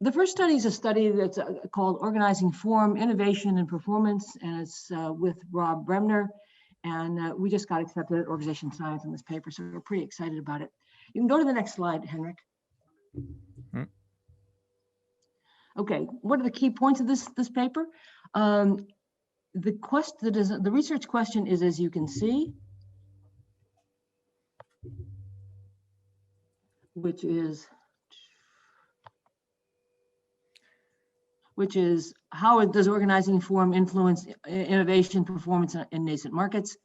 The first study is a study that's called Organizing Form, Innovation, and Performance, and it's with Rob Bremner. And we just got accepted at Organization Science on this paper, so we're pretty excited about it. You can go to the next slide, Henrik. Okay, what are the key points of this paper? The research question is, as you can see, which is how does organizing form influence innovation, performance in nascent markets?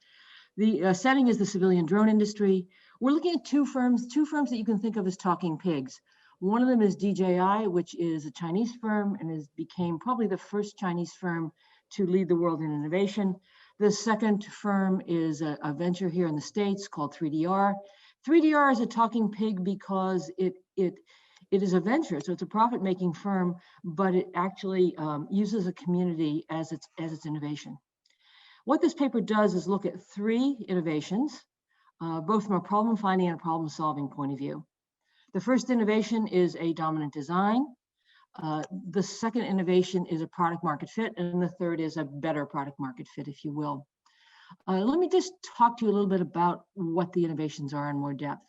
The setting is the civilian drone industry. We're looking at two firms that you can think of as talking pigs. One of them is DJI, which is a Chinese firm and became probably the first Chinese firm to lead the world in innovation. The second firm is a venture here in the States called 3DR. 3DR is a talking pig because it is a venture, so it's a profit-making firm, but it actually uses a community as its innovation. What this paper does is look at three innovations, both from a problem-finding and a problem-solving point of view. The first innovation is a dominant design. The second innovation is a product market fit, and the third is a better product market fit, if you will. Let me just talk to you a little bit about what the innovations are in more depth.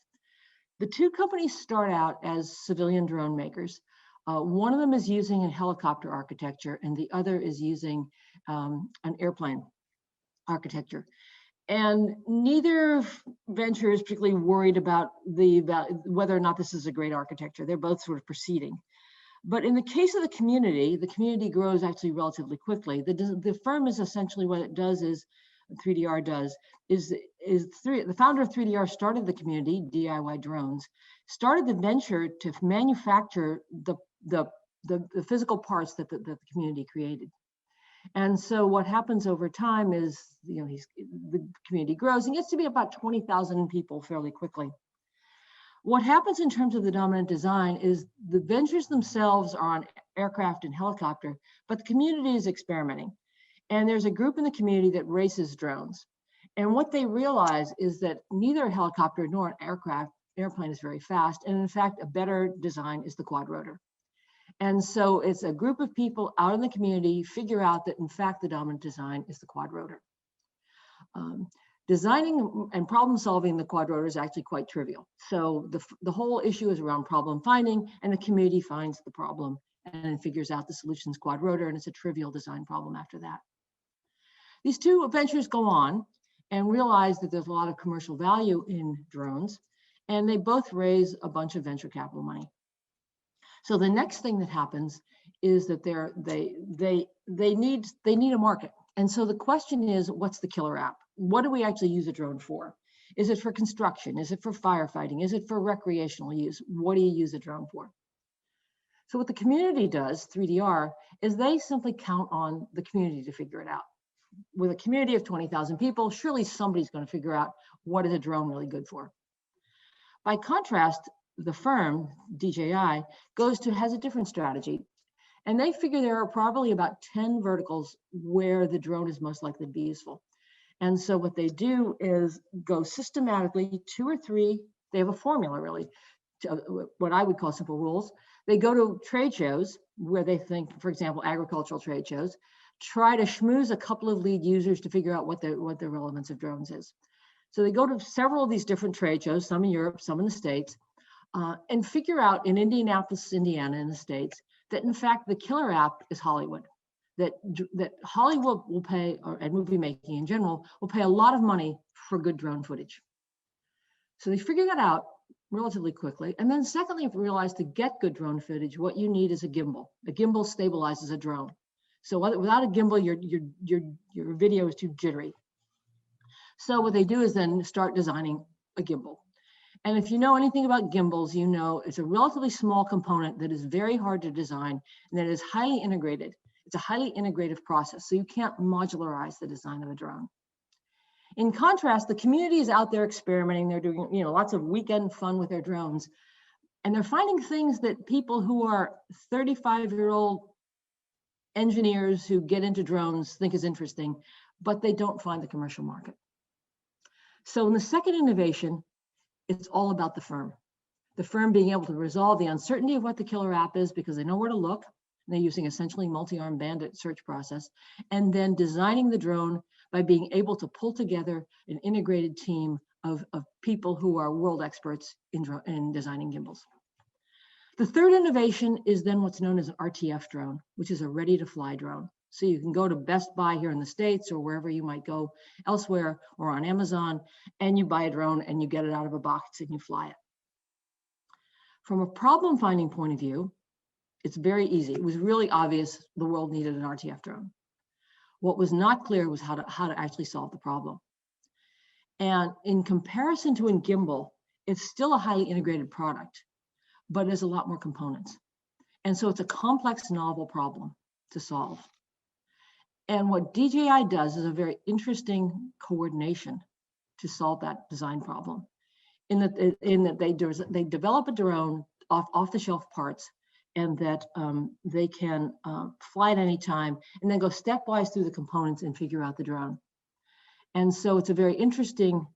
The two companies start out as civilian drone makers. One of them is using a helicopter architecture, and the other is using an airplane architecture. And neither venture is particularly worried about whether or not this is a great architecture. They're both sort of proceeding. But in the case of the community grows actually relatively quickly. The firm is essentially what it does is, 3DR does, the founder of 3DR started the community, DIY Drones, started the venture to manufacture the physical parts that the community created. And so what happens over time is, the community grows and gets to be about 20,000 people fairly quickly. What happens in terms of the dominant design is the ventures themselves are on aircraft and helicopter, but the community is experimenting. And there's a group in the community that races drones. And what they realize is that neither a helicopter nor an airplane is very fast. And in fact, a better design is the quadrotor. And so it's a group of people out in the community figure out that in fact, the dominant design is the quadrotor. Designing and problem solving the quadrotor is actually quite trivial. So the whole issue is around problem finding, and the community finds the problem and figures out the solution's quadrotor, and it's a trivial design problem after that. These two ventures go on and realize that there's a lot of commercial value in drones, and they both raise a bunch of venture capital money. So the next thing that happens is that they need a market. And so the question is, what's the killer app? What do we actually use a drone for? Is it for construction? Is it for firefighting? Is it for recreational use? What do you use a drone for? So what the community does, 3DR, is they simply count on the community to figure it out. With a community of 20,000 people, surely somebody's going to figure out what is a drone really good for. By contrast, the firm, DJI, has a different strategy. And they figure there are probably about 10 verticals where the drone is most likely to be useful. And so what they do is go systematically, 2 or 3, they have a formula really, what I would call simple rules. They go to trade shows where they think, for example, agricultural trade shows, try to schmooze a couple of lead users to figure out what the relevance of drones is. So they go to several of these different trade shows, some in Europe, some in the States, and figure out in Indianapolis, Indiana, in the States, that in fact the killer app is Hollywood. That Hollywood will pay, and movie making in general, will pay a lot of money for good drone footage. So they figure that out relatively quickly. And then secondly, if you realize to get good drone footage, what you need is a gimbal. A gimbal stabilizes a drone. So without a gimbal, your video is too jittery. So what they do is then start designing a gimbal. And if you know anything about gimbals, you know it's a relatively small component that is very hard to design and that is highly integrated. It's a highly integrative process, so you can't modularize the design of a drone. In contrast, the community is out there experimenting. They're doing, lots of weekend fun with their drones, and they're finding things that people who are 35-year-old engineers who get into drones think is interesting, but they don't find the commercial market. So in the second innovation, it's all about the firm. The firm being able to resolve the uncertainty of what the killer app is because they know where to look. And they're using essentially multi-armed bandit search process, and then designing the drone by being able to pull together an integrated team of people who are world experts in designing gimbals. The third innovation is then what's known as an RTF drone, which is a ready-to-fly drone. So you can go to Best Buy here in the States or wherever you might go elsewhere or on Amazon, and you buy a drone and you get it out of a box and you fly it. From a problem finding point of view, it's very easy. It was really obvious the world needed an RTF drone. What was not clear was how to actually solve the problem. And in comparison to a gimbal, it's still a highly integrated product, but it has a lot more components. And so it's a complex, novel problem to solve. And what DJI does is a very interesting coordination to solve that design problem. In that they develop a drone off-the-shelf parts, and that they can fly at any time, and then go stepwise through the components and figure out the drone. And so it's a very interesting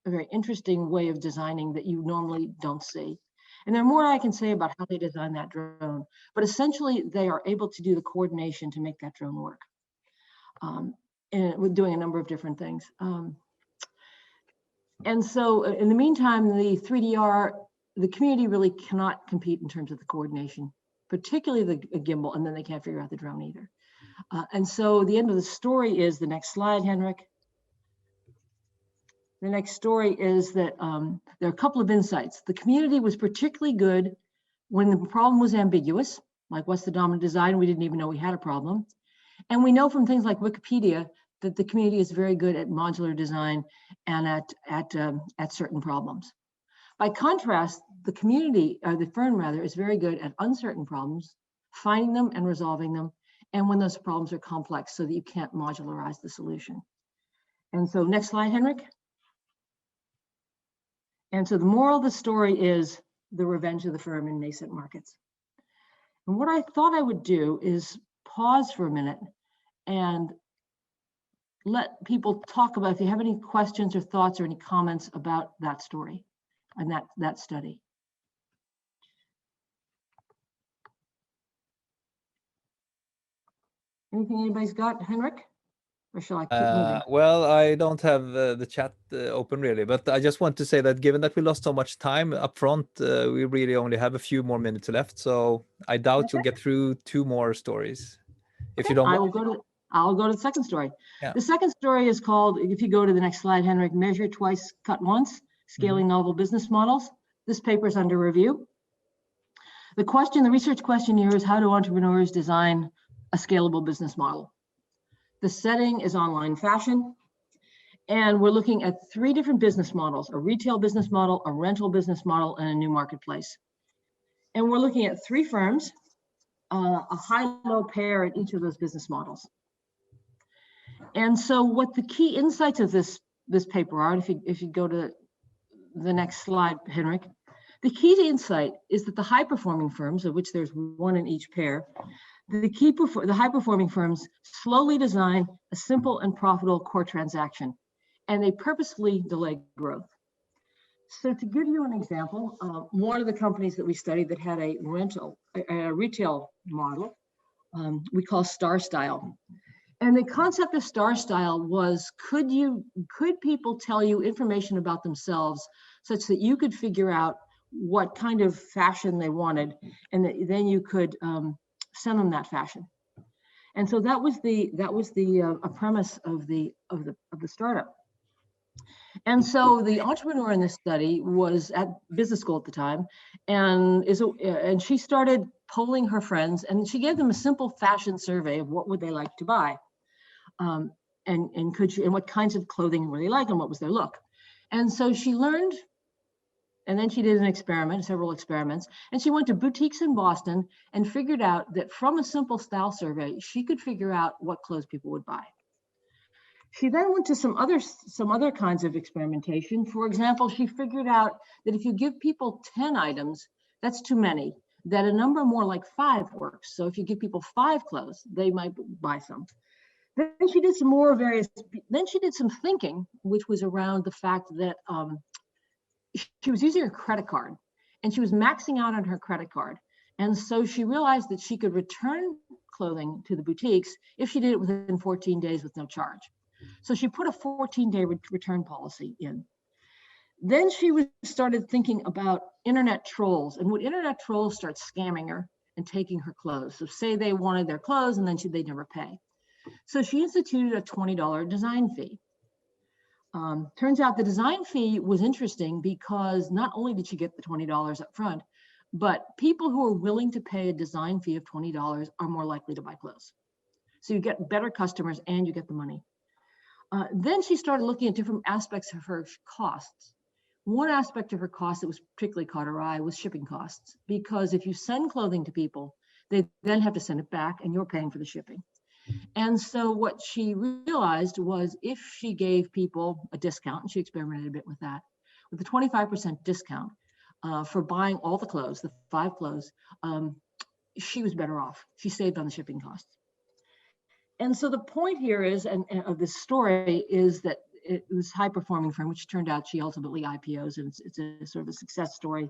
way of designing that you normally don't see. And there are more I can say about how they design that drone, but essentially they are able to do the coordination to make that drone work. And we're doing a number of different things. And so in the meantime, the 3DR, the community really cannot compete in terms of the coordination, particularly the gimbal, and then they can't figure out the drone either. And so the end of the story is the next slide, Henrik. The next story is that there are a couple of insights. The community was particularly good when the problem was ambiguous, like what's the dominant design? We didn't even know we had a problem. And we know from things like Wikipedia that the community is very good at modular design and at certain problems. By contrast, the community, or the firm rather, is very good at uncertain problems, finding them and resolving them, and when those problems are complex so that you can't modularize the solution. And so next slide, Henrik. And so the moral of the story is the revenge of the firm in nascent markets. And what I thought I would do is pause for a minute and let people talk about if you have any questions or thoughts or any comments about that story and that study. Anything anybody's got, Henrik? Or shall I keep moving? Well, I don't have the chat open really, but I just want to say that given that we lost so much time up front, we really only have a few more minutes left. So I doubt you'll get through 2 more stories. If you don't, I'll go to the second story. Yeah. The second story is called, if you go to the next slide, Henrik, Measure Twice, Cut Once, Scaling Novel Business Models. This paper is under review. The research question here is, how do entrepreneurs design a scalable business model? The setting is online fashion, and we're looking at 3 different business models: a retail business model, a rental business model, and a new marketplace. And we're looking at 3 firms, a high-low pair in each of those business models. And so what the key insights of this paper are, if you go to the next slide, Henrik, the key insight is that the high-performing firms, of which there's 1 in each pair, the high-performing firms slowly design a simple and profitable core transaction, and they purposefully delay growth. So to give you an example, one of the companies that we studied that had a retail model, we call Star Style. And the concept of Star Style was, could people tell you information about themselves such that you could figure out what kind of fashion they wanted, and then you could send them that fashion. And so that was a premise of the startup. And so the entrepreneur in this study was at business school at the time, and she started polling her friends, and she gave them a simple fashion survey of what would they like to buy, and what kinds of clothing were they like, and what was their look. And so she learned. And then she did several experiments, and she went to boutiques in Boston and figured out that from a simple style survey, she could figure out what clothes people would buy. She then went to some other kinds of experimentation. For example, she figured out that if you give people 10 items, that's too many, that a number more like 5 works. So if you give people 5 clothes, they might buy some. Then she did some thinking, which was around the fact that she was using her credit card, and she was maxing out on her credit card. And so she realized that she could return clothing to the boutiques if she did it within 14 days with no charge. So she put a 14-day return policy in. Then she started thinking about internet trolls, and would internet trolls start scamming her and taking her clothes? So say they wanted their clothes and then they'd never pay. So she instituted a $20 design fee. Turns out the design fee was interesting because not only did she get the $20 up front, but people who are willing to pay a design fee of $20 are more likely to buy clothes. So you get better customers and you get the money. Then she started looking at different aspects of her costs. One aspect of her cost that was particularly caught her eye was shipping costs, because if you send clothing to people, they then have to send it back and you're paying for the shipping. And so what she realized was if she gave people a discount, and she experimented a bit with that, with a 25% discount for buying all the clothes, the 5 clothes, she was better off. She saved on the shipping costs. And so the point here is, and of this story, is that it was high performing firm, which turned out she ultimately IPOs, and it's a sort of a success story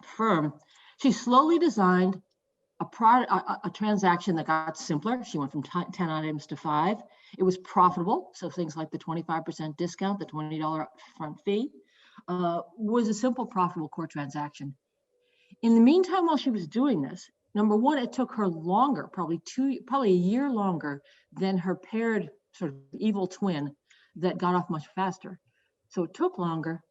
firm. She slowly designed a transaction that got simpler. She went from 10 items to 5. It was profitable. So things like the 25% discount, the $20 upfront fee, was a simple, profitable core transaction. In the meantime, while she was doing this, number one, it took her longer, probably a year longer than her paired sort of evil twin that got off much faster. So it took longer,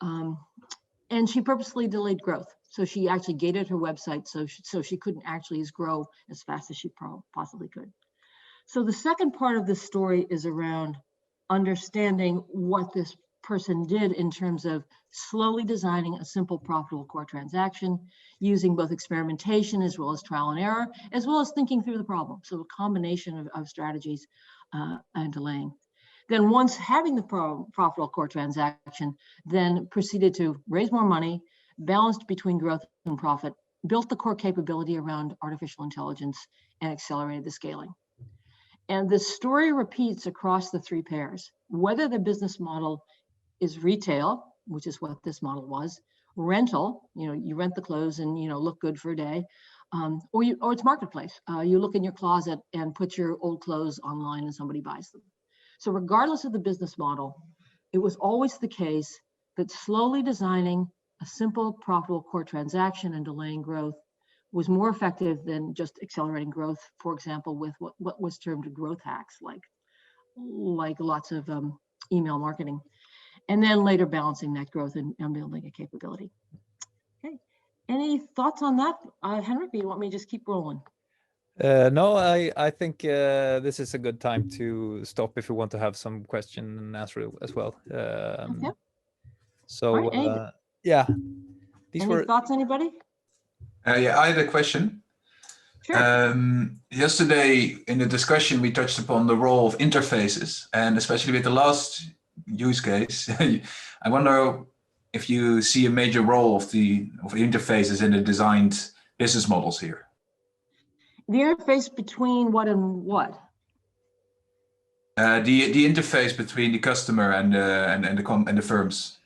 and she purposely delayed growth. So she actually gated her website so she couldn't actually grow as fast as she possibly could. So the second part of this story is around understanding what this person did in terms of slowly designing a simple, profitable core transaction, using both experimentation as well as trial and error, as well as thinking through the problem. So a combination of strategies and delaying. Then once having the profitable core transaction, then proceeded to raise more money, balanced between growth and profit, built the core capability around artificial intelligence, and accelerated the scaling. And the story repeats across the 3 pairs, whether the business model is retail, which is what this model was, rental, you rent the clothes and look good for a day, or it's marketplace. You look in your closet and put your old clothes online and somebody buys them. So regardless of the business model, it was always the case that slowly designing a simple, profitable core transaction and delaying growth was more effective than just accelerating growth, for example, with what was termed growth hacks, like lots of email marketing, and then later balancing that growth and building a capability. Okay, any thoughts on that, Henrik? Or you want me to just keep rolling? No, I think this is a good time to stop if you want to have some question and answer as well. Okay. So right, yeah, any thoughts, anybody? Yeah, I had a question. Sure. Yesterday in the discussion, we touched upon the role of interfaces, and especially with the last use case, I wonder if you see a major role of interfaces in the designed business models here. The interface between what and what? The interface between the customer and the firms.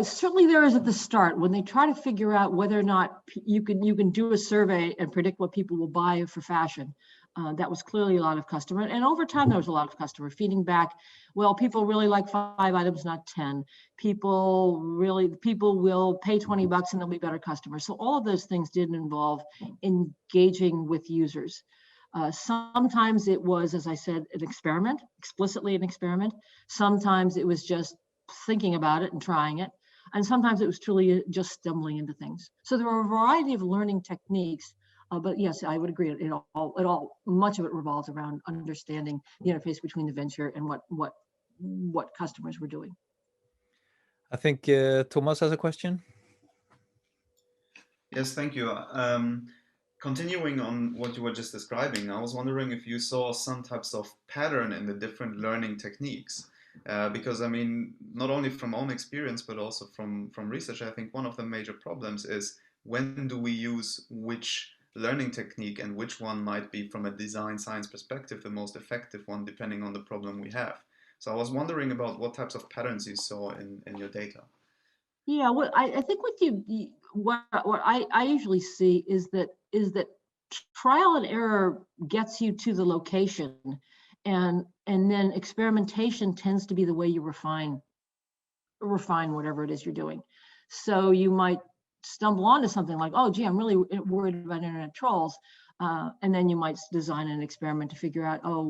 Certainly there is at the start when they try to figure out whether or not you can do a survey and predict what people will buy for fashion. That was clearly a lot of customer, and over time there was a lot of customer feeding back. Well, people really like 5 items, not 10. People will pay $20 and they'll be better customers. So all of those things did involve engaging with users. Sometimes it was, as I said, an experiment, explicitly an experiment. Sometimes it was just thinking about it and trying it. And sometimes it was truly just stumbling into things. So there are a variety of learning techniques, but yes, I would agree. Much of it revolves around understanding the interface between the venture and what customers were doing. I think Thomas has a question. Yes, thank you. Continuing on what you were just describing, I was wondering if you saw some types of pattern in the different learning techniques. Because I mean, not only from own experience, but also from research, I think one of the major problems is when do we use which learning technique and which one might be from a design science perspective the most effective one depending on the problem we have. So I was wondering about what types of patterns you saw in your data. Yeah, what I think what I usually see is that trial and error gets you to the location, and then experimentation tends to be the way you refine whatever it is you're doing. So you might stumble onto something like, oh gee, I'm really worried about internet trolls, and then you might design an experiment to figure out, oh,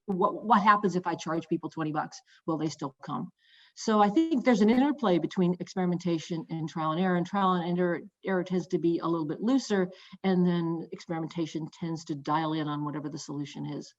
what happens if I charge people $20? Will they still come? So I think there's an interplay between experimentation and trial and error tends to be a little bit looser, and then experimentation tends to dial in on whatever the solution is.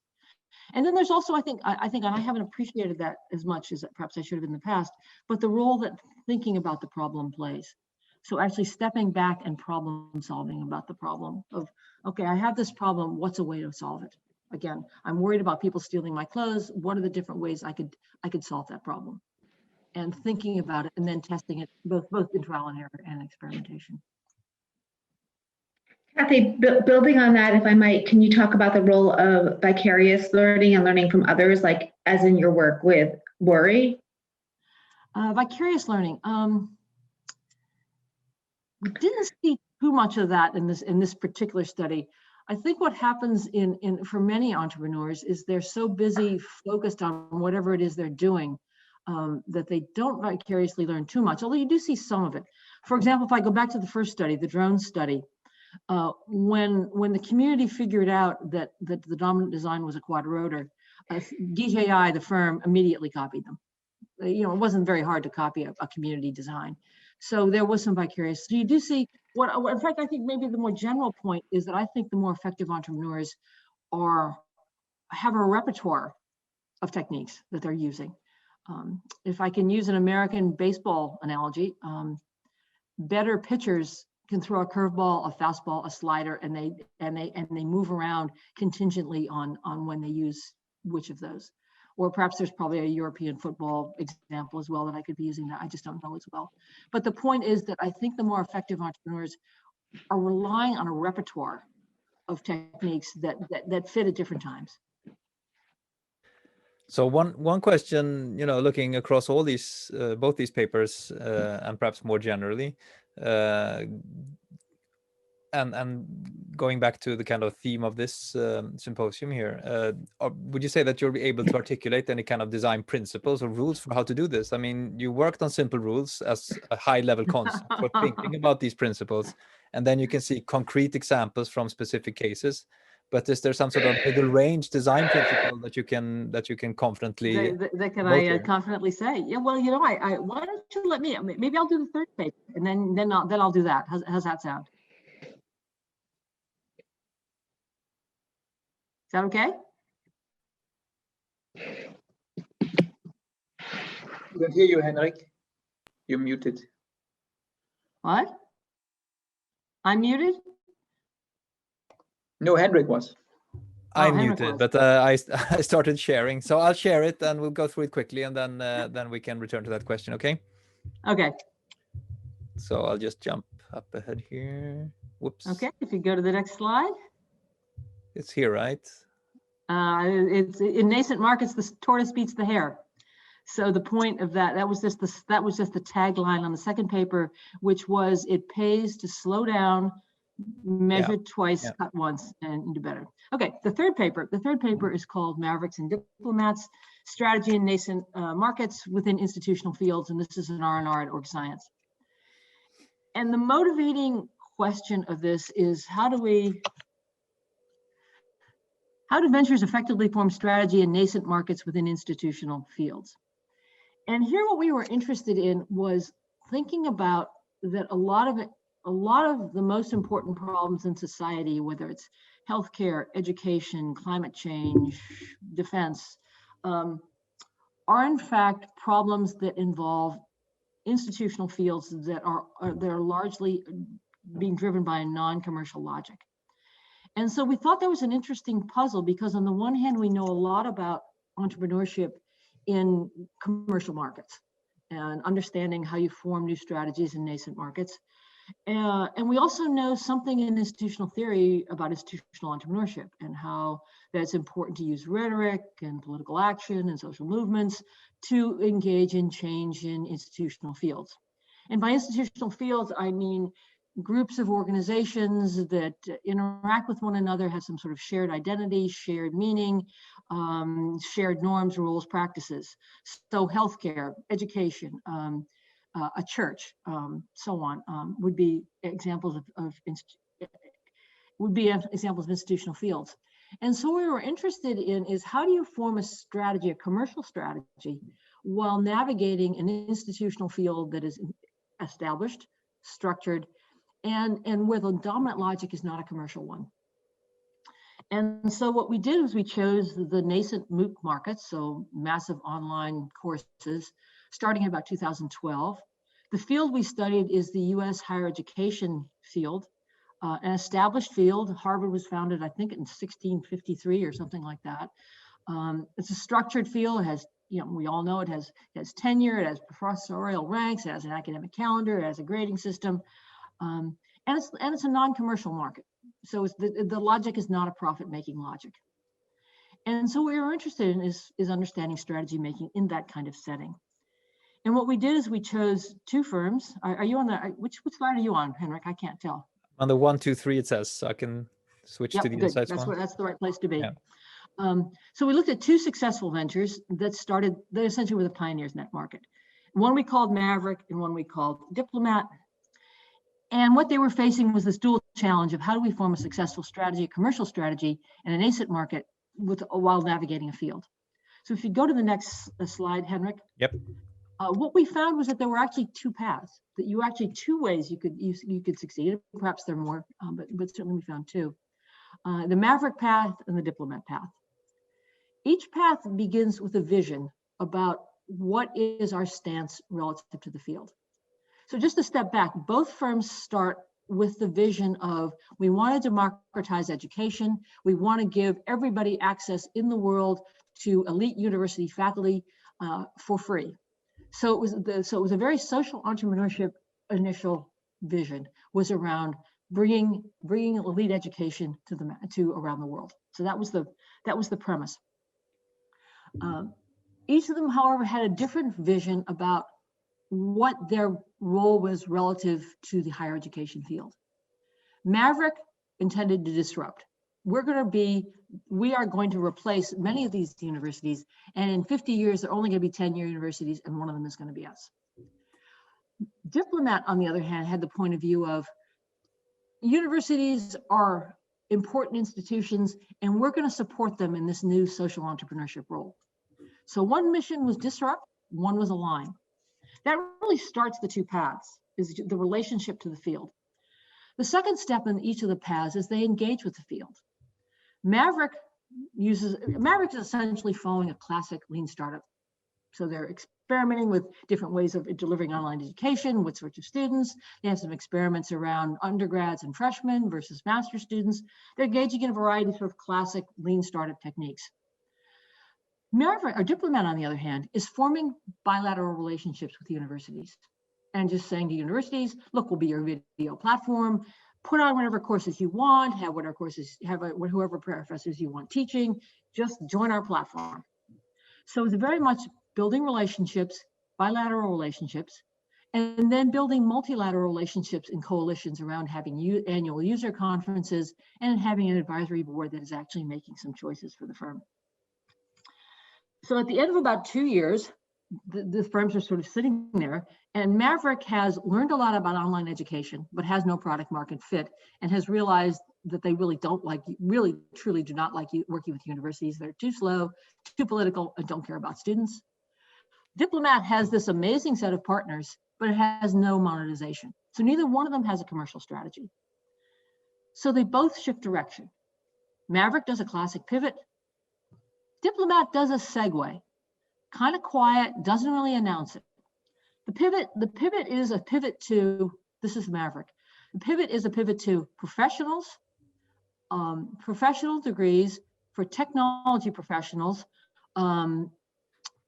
And then there's also, I think, and I haven't appreciated that as much as perhaps I should have in the past, but the role that thinking about the problem plays. So actually stepping back and problem solving about the problem of, okay, I have this problem, what's a way to solve it? Again, I'm worried about people stealing my clothes. What are the different ways I could solve that problem? And thinking about it and then testing it both in trial and error and experimentation. Kathy, building on that, if I might, can you talk about the role of vicarious learning and learning from others, like as in your work with worry? Vicarious learning. We didn't see too much of that in this particular study. I think what happens for many entrepreneurs is they're so busy focused on whatever it is they're doing that they don't vicariously learn too much, although you do see some of it. For example, if I go back to the first study, the drone study, when the community figured out that the dominant design was a quadrotor, DJI, the firm, immediately copied them. It wasn't very hard to copy a community design. So there was some vicarious. So you do see in fact, I think maybe the more general point is that I think the more effective entrepreneurs have a repertoire of techniques that they're using. If I can use an American baseball analogy, better pitchers can throw a curveball, a fastball, a slider, and they move around contingently on when they use which of those. Or perhaps there's probably a European football example as well that I could be using that I just don't know as well. But the point is that I think the more effective entrepreneurs are relying on a repertoire of techniques that fit at different times. So one question, looking across all these, both these papers, and perhaps more generally, and going back to the kind of theme of this symposium here, would you say that you'll be able to articulate any kind of design principles or rules for how to do this? I mean, you worked on simple rules as a high-level concept for thinking about these principles, and then you can see concrete examples from specific cases. But is there some sort of middle range design principle that you can confidently? I confidently say? Yeah, well, I why don't you let me? Maybe I'll do the third paper, and then I'll do that. How's that sound? Is that okay? We don't hear you, Henrik. You're muted. What? I'm muted? No, Henrik was. I'm Henrik muted, was. but I started sharing. So I'll share it and we'll go through it quickly, and then we can return to that question, okay? Okay. So I'll just jump up ahead here. Whoops. Okay, if you go to the next slide. It's here, right? It's in nascent markets, the tortoise beats the hare. So the point of that was just the tagline on the second paper, which was it pays to slow down, measure twice, cut once, and do better. Okay, the third paper is called Mavericks and Diplomats, Strategy in Nascent Markets Within Institutional Fields, and this is an R&R at Org Science. And the motivating question of this is how do ventures effectively form strategy in nascent markets within institutional fields? And here what we were interested in was thinking about that a lot of the most important problems in society, whether it's healthcare, education, climate change, defense, are in fact problems that involve institutional fields that are largely being driven by a non-commercial logic. And so we thought there was an interesting puzzle because on the one hand, we know a lot about entrepreneurship in commercial markets and understanding how you form new strategies in nascent markets. And we also know something in institutional theory about institutional entrepreneurship and how that's important to use rhetoric and political action and social movements to engage in change in institutional fields. And by institutional fields, I mean groups of organizations that interact with one another, have some sort of shared identity, shared meaning, shared norms, rules, practices. So healthcare, education, a church, so on, would be examples of institutional fields. And so what we were interested in is how do you form a strategy, a commercial strategy, while navigating an institutional field that is established, structured, and where the dominant logic is not a commercial one. And so what we did was we chose the nascent MOOC markets, so massive online courses, starting in about 2012. The field we studied is the US higher education field, an established field. Harvard was founded, I think, in 1653 or something like that. It's a structured field. It has, we all know it has tenure, it has professorial ranks, it has an academic calendar, it has a grading system, and it's a non-commercial market. So the logic is not a profit-making logic. And so what we were interested in is understanding strategy making in that kind of setting. And what we did is we chose two firms. Are you on the, which slide are you on, Henrik? I can't tell. On the 1, 2, 3, it says, so I can switch to the insights one. That's the right place to be. Yeah. So we looked at two successful ventures that they essentially were the pioneers in that market. One we called Maverick and one we called Diplomat. And what they were facing was this dual challenge of how do we form a successful strategy, a commercial strategy in a nascent market while navigating a field. So if you go to the next slide, Henrik. Yep. What we found was that there were actually two paths, two ways you could succeed. Perhaps there are more, but certainly we found two. The Maverick path and the Diplomat path. Each path begins with a vision about what is our stance relative to the field. So just to step back, both firms start with the vision of we want to democratize education. We want to give everybody access in the world to elite university faculty for free. So it was a very social entrepreneurship initial vision was around bringing elite education to around the world. So that was the premise. Each of them, however, had a different vision about what their role was relative to the higher education field. Maverick intended to disrupt. We are going to replace many of these universities, and in 50 years, there are only going to be 10-year universities, and one of them is going to be us. Diplomat, on the other hand, had the point of view of universities are important institutions, and we're going to support them in this new social entrepreneurship role. So one mission was disrupt, one was align. That really starts the two paths, is the relationship to the field. The second step in each of the paths is they engage with the field. Maverick is essentially following a classic lean startup. So they're experimenting with different ways of delivering online education, what sorts of students. They have some experiments around undergrads and freshmen versus master students. They're engaging in a variety of sort of classic lean startup techniques. Maverick, or Diplomat, on the other hand, is forming bilateral relationships with universities and just saying to universities, look, we'll be your video platform, put on whatever courses you want, have whatever courses, whoever professors you want teaching, just join our platform. So it's very much building relationships, bilateral relationships, and then building multilateral relationships and coalitions around having annual user conferences and having an advisory board that is actually making some choices for the firm. So at the end of about 2 years, the firms are sort of sitting there, and Maverick has learned a lot about online education, but has no product market fit, and has realized that they really truly do not like working with universities. They're too slow, too political, and don't care about students. Diplomat has this amazing set of partners, but it has no monetization. So neither one of them has a commercial strategy. So they both shift direction. Maverick does a classic pivot. Diplomat does a segue, kind of quiet, doesn't really announce it. The pivot is a pivot to, this is Maverick. The pivot is a pivot to professionals, professional degrees for technology professionals,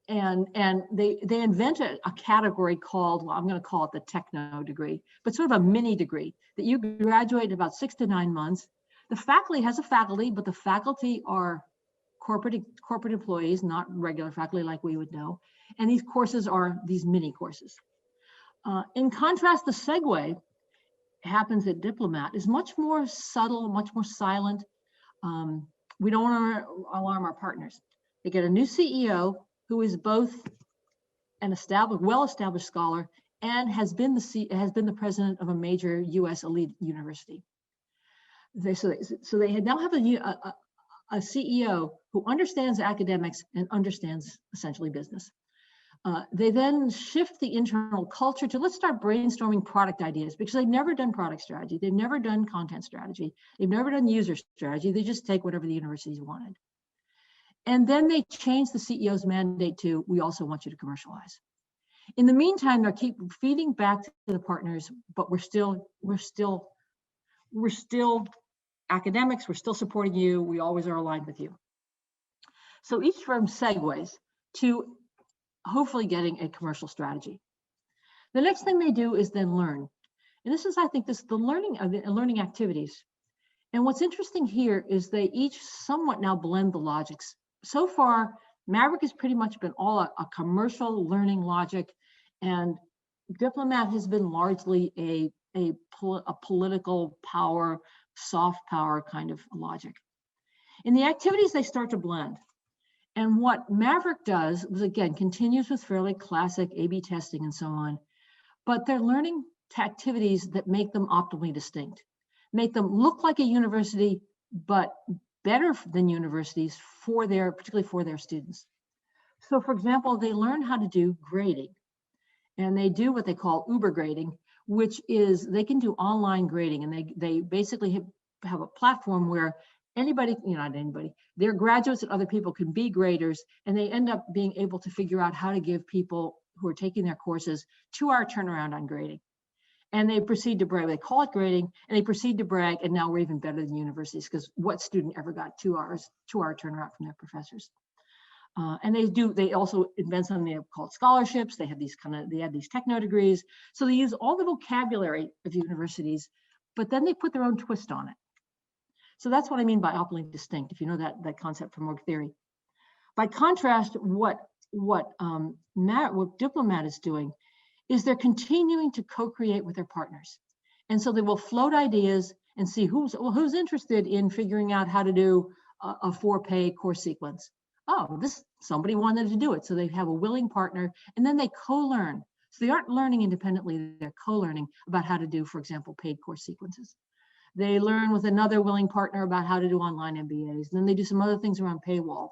they invented a category called, well, I'm going to call it the techno degree, but sort of a mini degree that you graduate in about 6 to 9 months. The faculty has a faculty, but the faculty are corporate employees, not regular faculty like we would know. And these courses are these mini courses. In contrast, the segue happens at Diplomat is much more subtle, much more silent. We don't want to alarm our partners. They get a new CEO who is both an well-established scholar and has been the president of a major U.S. elite university. So they now have a CEO who understands academics and understands essentially business. They then shift the internal culture to, let's start brainstorming product ideas, because they've never done product strategy. They've never done content strategy. They've never done user strategy. They just take whatever the universities wanted. And then they change the CEO's mandate to, we also want you to commercialize. In the meantime, they keep feeding back to the partners, but we're still academics. We're still supporting you. We always are aligned with you. So each firm segues to hopefully getting a commercial strategy. The next thing they do is then learn. And this is, I think, the learning activities. And what's interesting here is they each somewhat now blend the logics. So far, Maverick has pretty much been all a commercial learning logic, and Diplomat has been largely a political power, soft power kind of logic. In the activities, they start to blend. And what Maverick does was, again, continues with fairly classic A/B testing and so on, but they're learning activities that make them optimally distinct, make them look like a university, but better than universities particularly for their students. So for example, they learn how to do grading, and they do what they call Uber grading, which is they can do online grading, and they basically have a platform where anybody, not anybody, their graduates and other people can be graders, and they end up being able to figure out how to give people who are taking their courses 2-hour turnaround on grading. And they proceed to brag. They call it grading, and they proceed to brag, and now we're even better than universities, because what student ever got 2-hour turnaround from their professors? And they also invent something they have called scholarships. They have these techno degrees. So they use all the vocabulary of universities, but then they put their own twist on it. So that's what I mean by optimally distinct, if you know that concept from work theory. By contrast, what Diplomat is doing is they're continuing to co-create with their partners. And so they will float ideas and see who's interested in figuring out how to do a 4-pay course sequence. Oh, somebody wanted to do it. So they have a willing partner, and then they co-learn. So they aren't learning independently, they're co-learning about how to do, for example, paid course sequences. They learn with another willing partner about how to do online MBAs. And then they do some other things around paywall.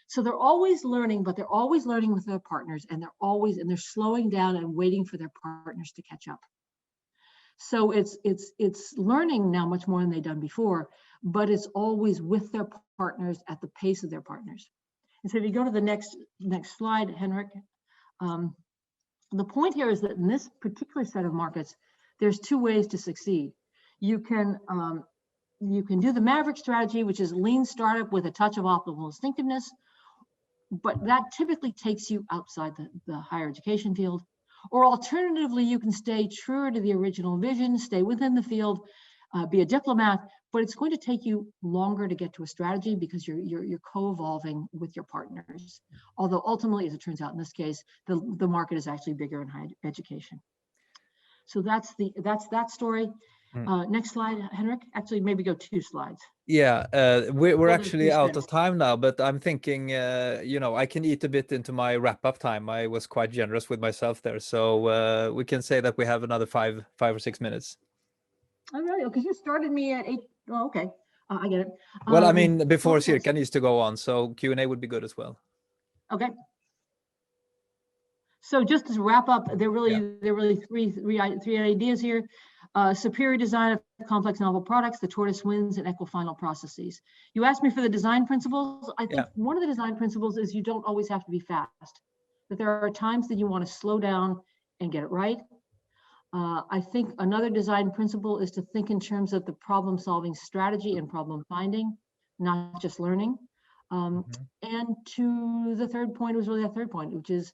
So they're always learning, but they're always learning with their partners, and they're slowing down and waiting for their partners to catch up. So it's learning now much more than they've done before, but it's always with their partners at the pace of their partners. And so if you go to the next slide, Henrik, the point here is that in this particular set of markets, there's 2 ways to succeed. You can do the Maverick strategy, which is lean startup with a touch of optimal distinctiveness, but that typically takes you outside the higher education field. Or alternatively, you can stay true to the original vision, stay within the field, be a diplomat, but it's going to take you longer to get to a strategy because you're co-evolving with your partners. Although ultimately, as it turns out in this case, the market is actually bigger in higher education. So that's that story. Next slide, Henrik. Actually, maybe go 2 slides. Yeah, we're actually out of time now, but I'm thinking, I can eat a bit into my wrap-up time. I was quite generous with myself there, so we can say that we have another 5 or 6 minutes. Oh, really? Because you started me at 8. Oh, okay. I get it. Well, I mean, before Sirkka needs to go on, so Q&A would be good as well. Okay. So just to wrap up, there are really three ideas here. Superior design of complex novel products, the tortoise wins, and equifinal processes. You asked me for the design principles. I think one of the design principles is you don't always have to be fast. That there are times that you want to slow down and get it right. I think another design principle is to think in terms of the problem-solving strategy and problem finding, not just learning. And to the third point was really that third point, which is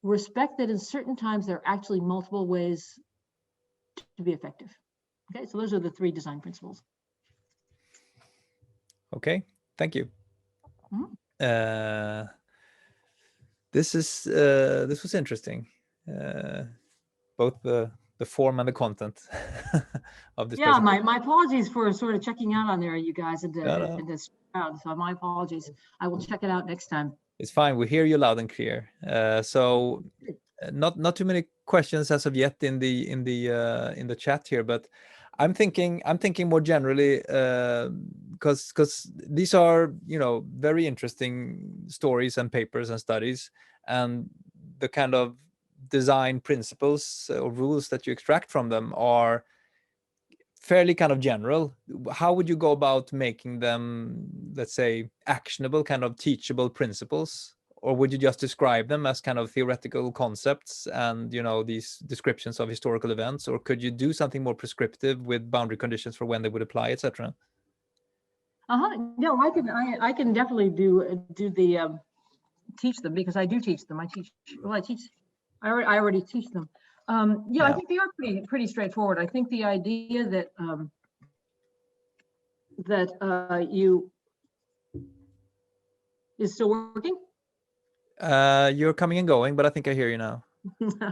respect that in certain times there are actually multiple ways to be effective. Okay, so those are the 3 design principles. Okay, thank you. This was interesting, both the form and the content of this. Yeah, my apologies for sort of checking out on there, you guys, and this crowd. So my apologies. I will check it out next time. It's fine. We hear you loud and clear. So not too many questions as of yet in the chat here, but I'm thinking more generally, because these are, you know, very interesting stories and papers and studies, and the kind of design principles or rules that you extract from them are fairly kind of general. How would you go about making them, let's say, actionable, kind of teachable principles? Or would you just describe them as kind of theoretical concepts and, you know, these descriptions of historical events? Or could you do something more prescriptive with boundary conditions for when they would apply, etc.? No, I can definitely do the teach them, because I do teach them. I already teach them. Yeah, I think they are pretty straightforward. I think the idea that you is still working. You're coming and going, but I think I hear you now.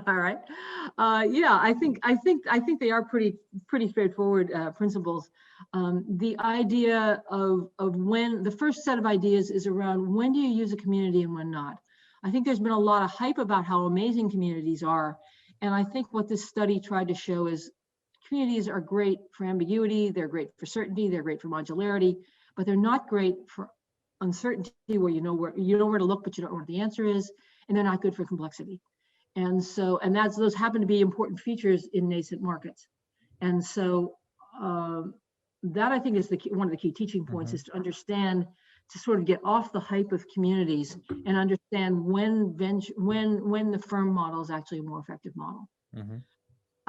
All right. Yeah, I think they are pretty straightforward principles. The idea of when the first set of ideas is around when do you use a community and when not. I think there's been a lot of hype about how amazing communities are. And I think what this study tried to show is communities are great for ambiguity, they're great for certainty, they're great for modularity, but they're not great for uncertainty, where you know where to look, but you don't know what the answer is, and they're not good for complexity. And so, and those happen to be important features in nascent markets. And so that I think is one of the key teaching points, is to understand, to sort of get off the hype of communities and understand when the firm model is actually a more effective model.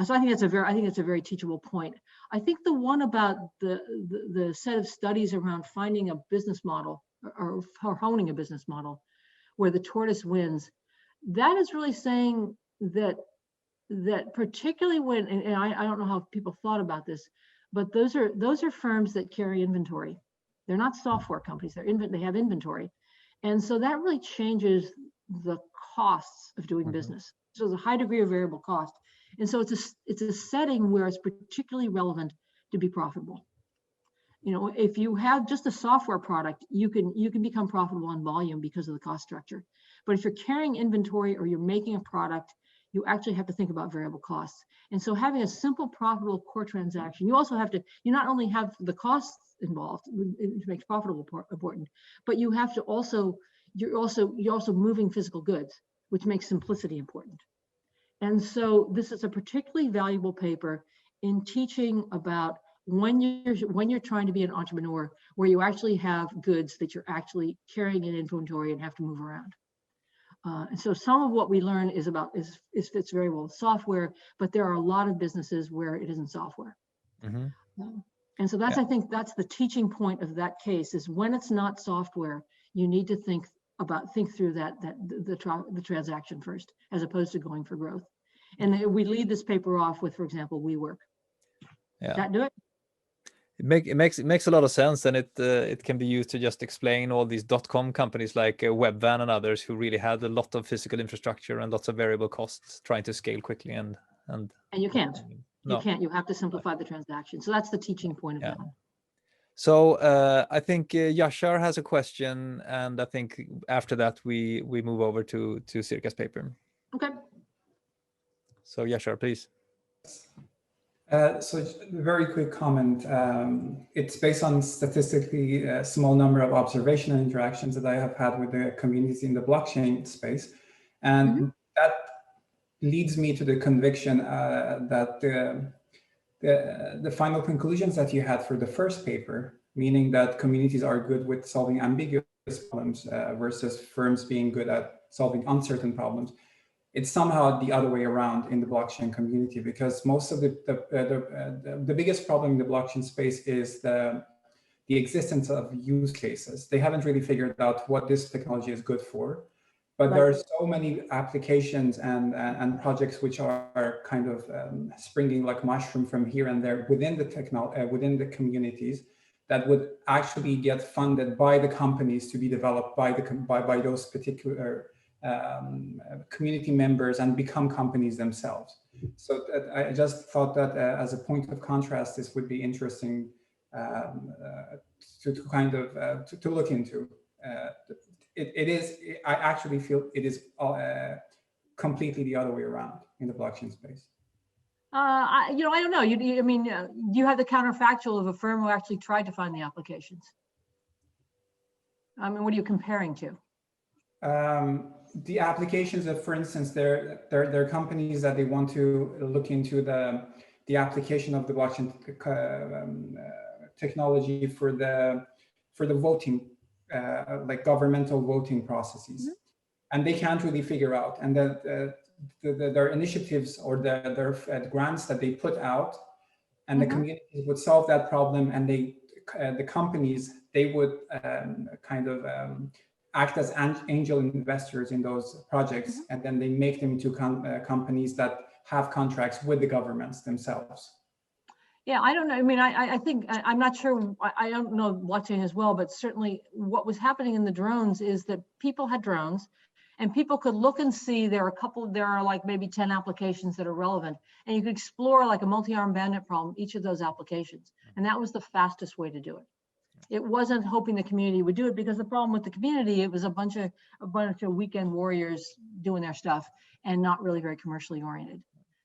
So I think it's a very teachable point. I think the one about the set of studies around finding a business model or honing a business model where the tortoise wins, that is really saying that particularly when, and I don't know how people thought about this, but those are firms that carry inventory. They're not software companies. They have inventory, and so that really changes the costs of doing business. So there's a high degree of variable cost, and so it's a setting where it's particularly relevant to be profitable. You know, if you have just a software product, you can become profitable on volume because of the cost structure. But if you're carrying inventory or you're making a product, you actually have to think about variable costs. And so having a simple, profitable core transaction, you not only have the costs involved, which makes profitable important, but you have to you're also moving physical goods, which makes simplicity important. And so this is a particularly valuable paper in teaching about when you're trying to be an entrepreneur, where you actually have goods that you're actually carrying in inventory and have to move around. And so some of what we learn is fits very well with software, but there are a lot of businesses where it isn't software. And so I think that's the teaching point of that case, is when it's not software, you need to think through the transaction first, as opposed to going for growth. And we lead this paper off with, for example, WeWork. Does that do it? It makes a lot of sense, and it can be used to just explain all these .com companies like Webvan and others who really had a lot of physical infrastructure and lots of variable costs trying to scale quickly and you can't. You have to simplify the transaction. So that's the teaching point of that. So I think Yashar has a question, and I think after that we move over to Sirkka's paper. Okay. So Yashar, please. So just a very quick comment. It's based on statistically a small number of observational interactions that I have had with the communities in the blockchain space. And that leads me to the conviction that the final conclusions that you had for the first paper, meaning that communities are good with solving ambiguous problems versus firms being good at solving uncertain problems, it's somehow the other way around in the blockchain community, because most of the biggest problem in the blockchain space is the the existence of use cases. They haven't really figured out what this technology is good for. But there are so many applications and projects which are kind of springing like mushroom from here and there within the within the communities that would actually get funded by the companies to be developed by those particular community members and become companies themselves. So I just thought that as a point of contrast, this would be interesting to kind of to look into. It is. I actually feel it is completely the other way around in the blockchain space. I don't know. I mean, you have the counterfactual of a firm who actually tried to find the applications. I mean, what are you comparing to? The applications of, for instance, they're companies that they want to look into the application of the blockchain technology for the voting. Like governmental voting processes, and they can't really figure out, and their initiatives or their grants that they put out, and the communities would solve that problem, and the companies, they would kind of act as angel investors in those projects, and then they make them into companies that have contracts with the governments themselves. Yeah, I don't know. I mean, I think, I'm not sure, I don't know blockchain as well, but certainly what was happening in the drones is that people had drones and people could look and see there are like maybe 10 applications that are relevant, and you could explore like a multi-armed bandit problem, each of those applications. And that was the fastest way to do it. It wasn't hoping the community would do it, because the problem with the community, it was a bunch of weekend warriors doing their stuff and not really very commercially oriented.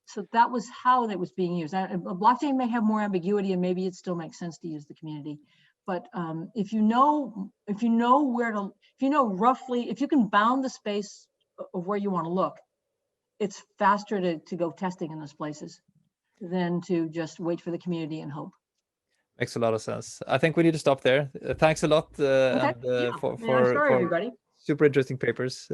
So that was how that was being used. A blockchain may have more ambiguity, and maybe it still makes sense to use the community. But if you know roughly, if you can bound the space of where you want to look, it's faster to go testing in those places than to just wait for the community and hope. Makes a lot of sense. I think we need to stop there. Thanks a lot Okay. and, Yeah. for sorry, everybody. super interesting papers.